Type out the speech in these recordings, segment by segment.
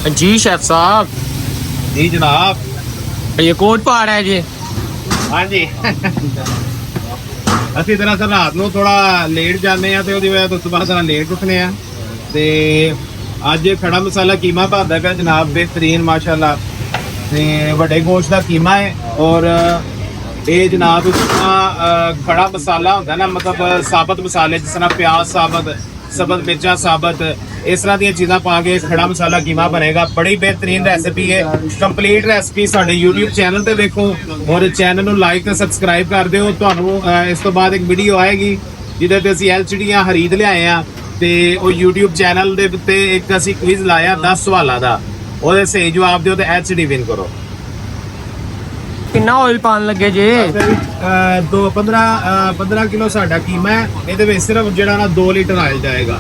जी chef साहब। जी जनाब। ये कौन पहाड़ है जी? हाँ जी ਅਸੀਂ ਦਰਅਸਲ ਰਾਤ ਨੂੰ ਥੋੜਾ ਲੇਟ ਜਾਂਦੇ ਆ ਤੇ ਉਹਦੀ ਵਜ੍ਹਾ ਤੋਂ ਸਵੇਰ ਤਰ੍ਹਾਂ ਲੇਟ ਉੱਠਨੇ ਆ ਤੇ ਅੱਜ ਖੜਾ ਮਸਾਲਾ ਕੀਮਾ ਭਰਦਾ ਪਿਆ ਜਨਾਬ, ਬਿਹਤਰੀਨ ਮਾਸ਼ਾਅੱਲਾ ਤੇ ਵੱਡੇ ਗੋਸ਼ਤ ਦਾ ਕੀਮਾ ਹੈ। ਔਰ ਇਹ ਜਨਾਬ ਖੜਾ ਮਸਾਲਾ ਹੁੰਦਾ ਨਾ, ਮਤਲਬ ਸਾਬਤ ਮਸਾਲੇ ਜਿਸ ਤਰ੍ਹਾਂ ਪਿਆਜ਼ ਸਾਬਤ, ਸਬਜ਼ ਮਿਰਚਾਂ ਸਾਬਤ, इस तरह दी चीज़ा पा के खड़ा मसाला कीमा बनेगा। बड़ी बेहतरीन रेसिपी है। कंप्लीट रेसिपी साडे यूट्यूब चैनल पे देखो और चैनल नूं लाइक ते सबसक्राइब कर दिओ। तुहानूं इस तो बाद एक वीडियो आएगी जिहदे ते असीं LCDयां खरीद लिआए आ ते ਉਹ YouTube चैनल दे उत्ते एक असीं क्विज लाया 10 सवालां दा, ਉਹਦੇ सही जवाब दिओ ते LCD विन करो। कितना ऑयल पान लगे जी? 15 किलो साडा कीमा है। ਇਹਦੇ ਵਿੱਚ ਸਿਰਫ ਜਿਹੜਾ ਨਾ 2 ਲੀਟਰ ਆਇਲ ਜਾਏਗਾ।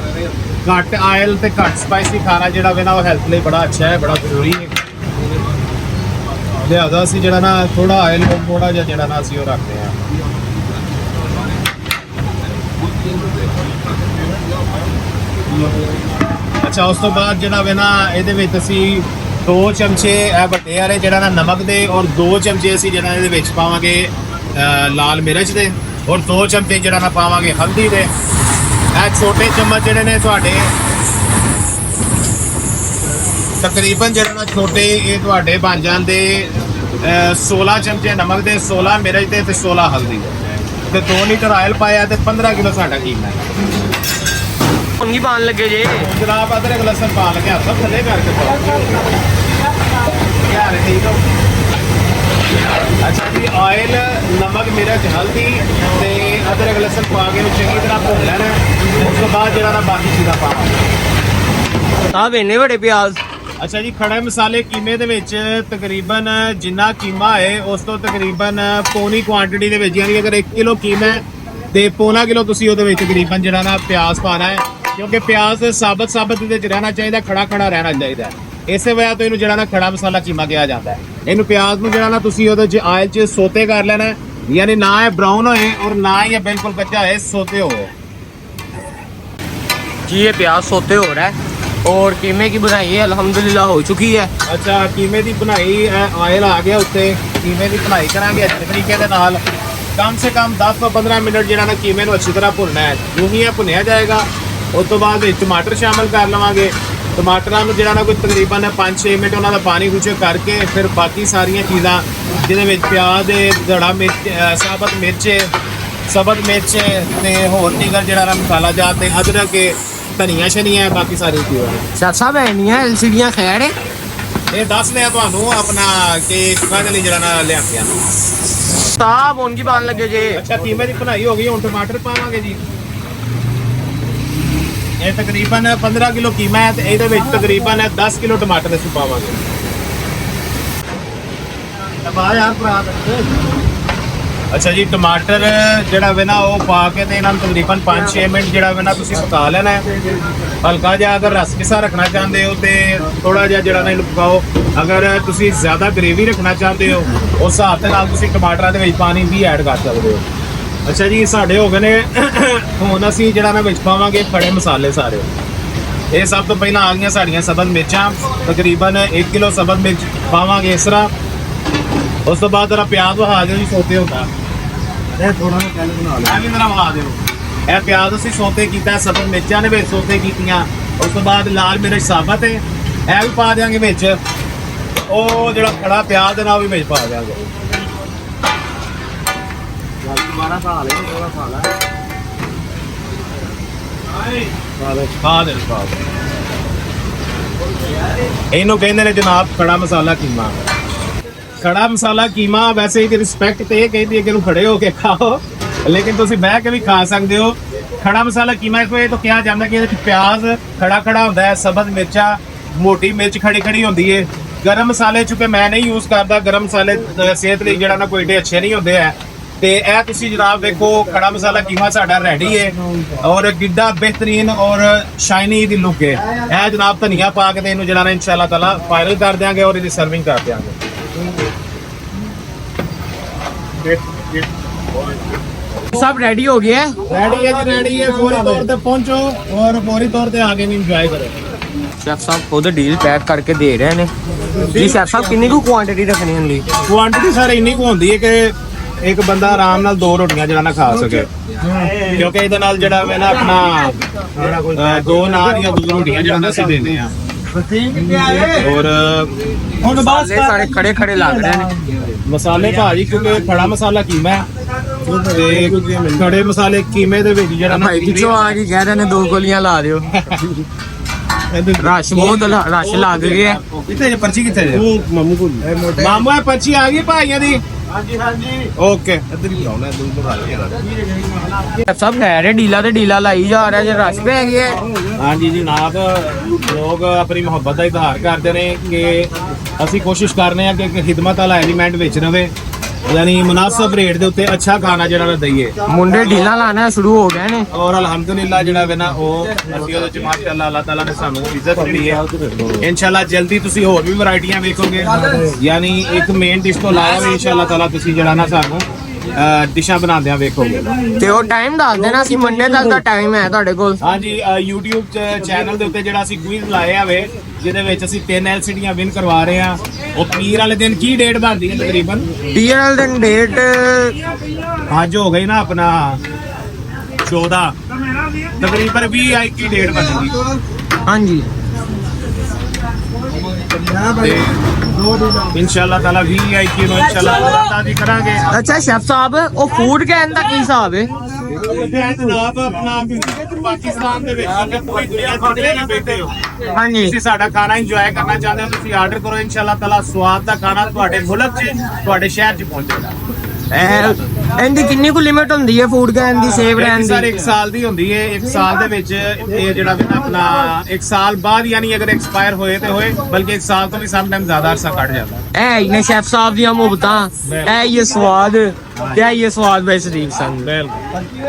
घट आयल ते घट स्पाइसी खाना जिहड़ा वे ना वो हेल्थ लिए बड़ा अच्छा है, बड़ा जरूरी है। लिहाजा असीं जिहड़ा ना थोड़ा आयल थोड़ा जिहा जिहड़ा ना असीं वो रखते हैं। अच्छा, उस तो बाद जिहड़ा वे ना इहदे विच असीं 2 चमचे ਵੱਡੇ वाले जिहड़ा ना नमक दे और 2 चमचे असीं जिहड़ा इहदे विच पावांगे लाल मिर्च दे और 2 चमचे जिहड़ा ना पावांगे हल्दी दे। छोटे चम्मच ਜਿਹੜੇ ਨੇ ਤੁਹਾਡੇ ਤਕਰੀਬਨ ਜਿਹੜਾ ਨਾ ਛੋਟੇ ਇਹ ਤੁਹਾਡੇ ਬਣ ਜਾਂਦੇ 16 ਚਮਚੇ ਨਮਕ ਦੇ, 16 ਮਿਰਚ ਦੇ ਤੇ 16 ਹਲਦੀ ਦੇ ਤੇ 2 ਲੀਟਰ ਆਇਲ ਪਾਇਆ ਤੇ 15 ਕਿਲੋ ਸਾਡਾ ਕੀਮਾ ਹੈ। कंगी पान लगे जी? ਜਨਾਬ ਅਦਰਕ ਲਸਣ ਪਾ ਲਗੇ ਹੱਥ ਥੱਲੇ ਕਰਕੇ ਪਾਓ। ਯਾਰ ਠੀਕ ਹੋ। अच्छा जी, ऑयल नमक मिर्च हल्दी ते अदरक लसन पा के चंगी तरह भुन लेना। उस तो बाद जो बाकी चीज़ां पावांगे। साहब इन्ने बड़े प्याज? अच्छा जी, खड़े मसाले कीमे दे विच तकरीबन जिन्ना कीमा है उस तो तकरीबन पौनी क्वांटिटी दे विच, यानी अगर 1 किलो कीमा है तो पौना किलो तुसीं उहदे विच तकरीबन जिहड़ा ना प्याज पाना है, क्योंकि प्याज साबत साबत दे विच रहना चाहिए, खड़ा खड़ा रहना चाहिए। इसे वजह तो इनू जिहड़ा ना खड़ा मसाला कीमा कहा जाता है। इनू प्याज नू जिहड़ा ना तुसीं ओहदे च आयल च सोते कर लेना है, यानी ना ये ब्राउन होए और ना ही ये बिल्कुल कच्चा है, सोते हो जी। ये प्याज सोते हो रहा है और कीमे की बनाई है अल्हम्दुलिल्लाह हो चुकी है। अच्छा, कीमे की बनाई आयल आ गया उत्ते, कीमे की बनाई करांगे अच्छे तरीके दे नाल। कम से कम 10 तो 15 मिनट जिहड़ा ना कीमे नू अच्छी तरह भुनना है। यूं ही भुनिया जाएगा। उस तो बाद टमाटर शामिल कर लवांगे। टमाटरां नूं जिहड़ा ना कोई तकरीबन 5-6 मिनट उन्हां दा पानी खुशक करके फिर बाकी सारियां चीज़ां जिहदे विच प्याज दड़ा मिर्च साबत मिर्च सबत मिर्च ते होर दीगर जिहड़ा ना मसाला जात ते अदरक धनिया शनिया बाकी सारी चीज़ां। शेफ साहब इन्नियां LCDयां खैर है? ये दस लिया तुहानूं अपना कि काहदे लई जिहड़ा ना लिआंदियां। साहब उनकी पान लगे जी? अच्छा, कीमे दी बनाई हो गई, हुण टमाटर पावांगे जी। ये तकरीबन 15 किलो कीमा है, ये तकरीबन 10 किलो टमाटर असीं पावांगे। अच्छा जी, टमाटर जिहड़ा वे ना वो पा के ते इन्हां नूं तकरीबन 5-6 मिनट जिहड़ा वे ना तुसीं पका लेना है। हल्का जिहा अगर रस किसा रखना चाहते हो तो थोड़ा जिहा जिहड़ा ना इहनूं पकाओ। अगर तुसीं ज़्यादा ग्रेवी रखना चाहते हो उस हिसाब दे नाल तुसीं टमाटरां दे विच पानी भी ऐड कर सकते हो। अच्छा जी, साढ़े हो गए ने हुण असीं जिहड़ा ना विच पावांगे खड़े मसाले सारे। ये सब तो पहला आ गई साड़ियाँ सबज मिर्चां, तकरीबन 1 किलो सबज मिर्च पावांगे इस तरह। उस तो बाद जरा प्याज वहा दो जी, सोते होता थोड़ा भी मेरा वहा दो। यह प्याज असीं सोते किया, सबज मिर्चां ने विच सोते कीतियां। उस तो बाद लाल मिर्च साबत है यह भी पा देंगे विच। वो जिहड़ा खड़ा प्याज है ना वो भी विच पा देंगे। इनू कहते ने जनाब खड़ा मसाला कीमा। खड़ा मसाला कीमा वैसे ही रिस्पैक्ट तो यह कहती है कि खड़े होके खाओ, लेकिन तुम बह के भी खा सकते हो। खड़ा मसाला कीमा इस वजह तो कहा जाता है कि प्याज खड़ा खड़ा होता है, सबज मिर्चा मोटी मिर्च खड़ी खड़ी होती है। गर्म मसाले चूंकि मैं नहीं यूज़ करता, गर्म मसाले सेहत लिए जरा ना कोई एडे अच्छे नहीं होते हैं। तो यह तुसी जनाब देखो खड़ा मसाला कीमा साडा रेडी है और किड्डा बेहतरीन और शाइनी दी लुक है। यह जनाब धनिया पा के इनू जरा ना इंशाअल्लाह ताला वायरल कर देंगे और इसकी सर्विंग कर देंगे। सब रेडी हो गया है? रेडी है जी, रेडी है। फौरी तौर पे पहुंचो और फौरी तौर पे आगे भी इंजॉय करो। ਸ਼ੈਫ ਸਾਹਿਬ ਖੁਦ ਡੀਲ ਪੈਕ ਕਰਕੇ ਦੇ ਰਹੇ ਨੇ ਜੀ। ਸ਼ੈਫ ਸਾਹਿਬ ਕਿੰਨੀ ਕੁ ਕੁਆਂਟੀਟੀ ਰੱਖਣੀ ਹੁੰਦੀ? ਕੁਆਂਟੀਟੀ ਸਾਰੇ ਇੰਨੀ ਕੁ ਹੁੰਦੀ ਹੈ ਕਿ ਇੱਕ ਬੰਦਾ ਆਰਾਮ ਨਾਲ 2 ਰੋਟੀਆਂ ਜਿਹੜਾ ਨਾ ਖਾ ਸਕੇ, ਕਿਉਂਕਿ ਇਹਦੇ ਨਾਲ ਜਿਹੜਾ ਵੇ ਨਾ ਆਪਣਾ 2 ਨਾਨ ਜਾਂ 2 ਰੋਟੀਆਂ ਜਿਹੜਾ ਨਾ ਅਸੀਂ ਦਿੰਦੇ ਆ। ਔਰ ਹੁਣ ਬਾਅਦ ਸਾਰੇ ਖੜੇ ਖੜੇ ਲੱਗ ਰਹੇ ਨੇ ਮਸਾਲੇ ਭਾਜੀ, ਕਿਉਂਕਿ ਖੜਾ ਮਸਾਲਾ ਕੀਮਾ ਹੈ ਤੇ ਖੜੇ ਮਸਾਲੇ ਕੀਮੇ ਦੇ ਵਿੱਚ ਜਿਹੜਾ ਨਾ ਭਾਈ ਪਿੱਛੋਂ ਆ ਕੇ ਕਹਿ ਰਹੇ ਨੇ 2 ਗੋਲੀਆਂ ਲਾ ਦਿਓ। ਰਸ਼ ਬਹੁਤ ਰਸ਼ ਲੱਗ ਗਿਆ। ਕਿੱਥੇ ਜੇ ਪਰਚੀ ਕਿੱਥੇ ਜੇ? ਮਾਮੂ ਕੋਲ ਮਾਮੂ ਆ ਪਰਚੀ ਆ ਗਈ ਭਾਈਆਂ ਦੀ। ਹਾਂਜੀ ਓਕੇ ਇੱਧਰ ਹੀ ਆਉਣਾ ਦੂਰ ਤੋਂ ਆ ਗਿਆ। ਸਭ ਕਹਿ ਰਹੇ ਡੀਲਾ ਤੇ ਡੀਲਾ ਲਾਈ ਜਾ ਰਿਹਾ ਜੇ ਰਸ਼ ਪੈ ਗਿਆ। ਹਾਂਜੀ ਜਨਾਬ, ਲੋਕ ਆਪਣੀ ਮੁਹੱਬਤ ਦਾ ਇਜ਼ਹਾਰ ਕਰਦੇ ਨੇ ਕਿ ਅਸੀਂ ਕੋਸ਼ਿਸ਼ ਕਰਨੇ ਆ ਕਿ ਇੱਕ ਖਿਦਮਤ ਵਾਲਾ ਐਲੀਮੈਂਟ ਵਿੱਚ ਰਵੇ, ਯਾਨੀ ਮੁਨਾਸਬ ਰੇਟ ਦੇ ਉੱਤੇ ਅੱਛਾ ਖਾਣਾ ਜਿਹੜਾ ਨਾ ਦਈਏ। ਮੁੰਡੇ ਡੀਲਾ ਲਾਣਾ ਸ਼ੁਰੂ ਹੋ ਗਏ ਨੇ ਔਰ ਅਲਹਮਦੁਲਿਲਾ ਜਿਹੜਾ ਵੇ ਨਾ ਉਹ ਅਸੀਂ ਉਹਦੇ ਚ ਮਾਸ਼ਾਅੱਲਾ ਅੱਲਾਹ ਤਾਲਾ ਨੇ ਸਾਨੂੰ ਇੱਜ਼ਤ ਦਿੱਤੀ ਹੈ। ਇਨਸ਼ਾਅੱਲਾ ਜਲਦੀ ਤੁਸੀਂ ਹੋਰ ਵੀ ਵੈਰਾਈਟੀਆਂ ਵੇਖੋਗੇ, ਯਾਨੀ ਇੱਕ ਮੇਨ ਡਿਸ਼ ਤੋਂ ਇਲਾਵਾ ਵੀ ਇਨਸ਼ਾਅੱਲਾ ਤਾਲਾ ਤੁਸੀਂ ਜਿਹੜਾ ਨਾ ਸਾਨੂੰ ਡਿਸ਼ਾਂ ਬਣਾਉਂਦਿਆਂ ਵੇਖੋਗੇ। ਤੇ ਉਹ ਟਾਈਮ ਦੱਸ ਦੇਣਾ ਸੀ, ਮੰਡੇ ਤੱਕ ਦਾ ਟਾਈਮ ਹੈ ਤੁਹਾਡੇ ਕੋਲ? ਹਾਂਜੀ YouTube ਚੈਨਲ ਦੇ ਉੱਤੇ ਜਿਹੜਾ ਅਸੀਂ ਕੁਇਜ਼ ਲਾਇਆ ਵੇ, ਜਿਹਦੇ ਵਿੱਚ ਅਸੀਂ 3 LCDਆਂ ਵਿਨ ਕਰਵਾ ਰਹੇ ਹਾਂ। ਉਹ ਪੀਰ ਵਾਲੇ ਦਿਨ ਕੀ ਡੇਟ ਬਣਦੀ ਹੈ ਤਕਰੀਬਨ? ਪੀਰ ਵਾਲੇ ਦਿਨ ਡੇਟ ਅੱਜ ਹੋ ਗਈ ਨਾ ਆਪਣਾ 14, ਤਕਰੀਬਨ 20 ਆਈ ਕੀ ਡੇਟ ਬਣੇਗੀ। ਹਾਂਜੀ ਇਨਸ਼ਾਅੱਲਾ ਤਾਲਾ 20 ਆਈ ਕੀ ਨੂੰ ਇਨਸ਼ਾਅੱਲਾ ਤਾਦੀ ਕਰਾਂਗੇ। ਅੱਛਾ ਸ਼ੈਫ ਸਾਹਿਬ, ਉਹ ਫੂਡ ਕਹਿਣ ਦਾ ਕੀ ਹਿਸਾਬ ਹੈ? ਜਨਾਬ ਆਪਣਾ ਪਾਕਿਸਤਾਨ ਦੇ ਵਿੱਚ ਪੂਰੀ ਦੁਨੀਆ ਦੇ ਬੈਠੇ ਹੋ, ਹਾਂਜੀ ਤੁਸੀਂ ਸਾਡਾ ਖਾਣਾ ਇੰਜੋਏ ਕਰਨਾ ਚਾਹੁੰਦੇ ਹੋ, ਤੁਸੀਂ ਆਰਡਰ ਕਰੋ। ਇਨਸ਼ਾਅੱਲਾ ਤਾਲਾ ਸਵਾਦ ਦਾ ਖਾਣਾ ਤੁਹਾਡੇ ਮੁਲਕ 'ਚ, ਤੁਹਾਡੇ ਸ਼ਹਿਰ 'ਚ ਪਹੁੰਚੇਗਾ। ਇਹਦੀ ਕਿੰਨੀ ਕੁ ਲਿਮਿਟ ਹੁੰਦੀ ਹੈ ਫੂਡ ਕਹਿਣ ਦੀ, ਸੇਵ ਰਹਿਣ ਸਰ ਦੀ? 1 ਸਾਲ ਦੀ ਹੁੰਦੀ ਹੈ। 1 ਸਾਲ ਦੇ ਵਿੱਚ ਇਹ ਜਿਹੜਾ ਵੀ ਆਪਣਾ 1 ਸਾਲ ਬਾਅਦ, ਯਾਨੀ ਅਗਰ ਐਕਸਪਾਇਰ ਹੋਏ ਤੇ ਹੋਏ, ਬਲਕਿ 1 ਸਾਲ ਤੋਂ ਵੀ ਸਮ ਟਾਈਮ ਜ਼ਿਆਦਾ ਅਰਸਾ ਕੱਢ ਜਾਂਦਾ। ਇਹ ਹੀ ਨੇ ਸ਼ੈਫ ਸਾਹਿਬ ਦੀਆਂ ਮੁਹੱਬਤਾਂ, ਇਹ ਹੀ ਸਵਾਦ, ਤੇ ਇਹ ਹੀ ਸਵਾਦ ਬਈ ਸ਼ਰੀਫ ਸਾਨੂੰ। ਬਿਲਕੁਲ।